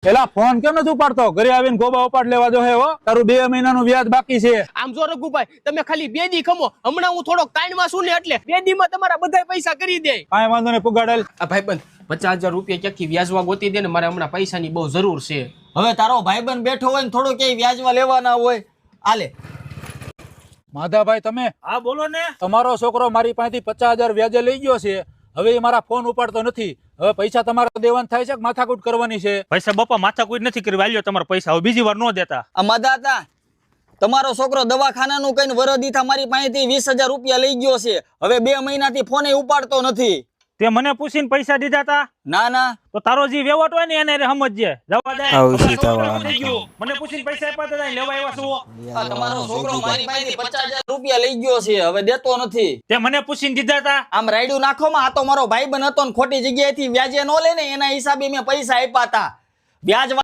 પેલા ફોન કેમ નથી ઉપાડતો? ઘરે આવીને ગોબા ઉપાડ લેવા જો હે હો. તારું 2 મહિનાનું વ્યાજ બાકી છે. આમ જો રઘુભાઈ, તમે ખાલી 2 દી ખમો. હમણાં હું થોડોક તાણમાં છું ને, એટલે 2 દીમાં તમારા બધા પૈસા કરી દે. કાંઈ વાંધો નહીં, પુગાડેલ. આ ભાઈબંધ 50,000 રૂપિયા ક્યાંથી વ્યાજવા ગોતી દે ને, મારે હમણાં પૈસાની બહુ જરૂર છે. હવે તારો ભાઈબંધ બેઠો હોય ને થોડું ક્યાંય વ્યાજમાં લેવાના હોય, આલે. માધાભાઈ તમે? હા બોલો ને. તમારો છોકરો મારી પાસેથી 50,000 વ્યાજે લઈ ગયો છે. હવે એ મારા ફોન ઉપાડતો નથી. હવે પૈસા તમારે દેવાન થાય છે કે માથાકૂટ કરવાની છે? પૈસા બાપા માથાકૂટ નથી કરી, વાલ્યો તમારા પૈસા હવે બીજી વાર ન દેતા. આ મદાતા, તમારો છોકરો દવાખાનાનું કઈ વરદીથા મારી પાસેથી 20,000 રૂપિયા લઈ ગયો છે. હવે 2 મહિનાથી ફોને ઉપાડતો નથી. તે મને પૂછીને પૈસા દીધા તા? ના ના, તો તારો જે વેવટ હોય ને એને સમજજે. જવા દે. મને પૂછીને પૈસા આપ્યા તા, લેવા આવ્યા છો? આ તમારો છોકરો મારી પાસેથી 50,000 રૂપિયા લઈ ગયો છે, હવે દેતો નથી. તે મને પૂછીને દીધા તા? આમ રાયડું નાખોમાં, આ તો મારો ભાઈબંધ હતો ને ખોટી જગ્યાએથી વ્યાજે ન લે ને, એના હિસાબે મેં પૈસા આપ્યા હતા. વ્યાજ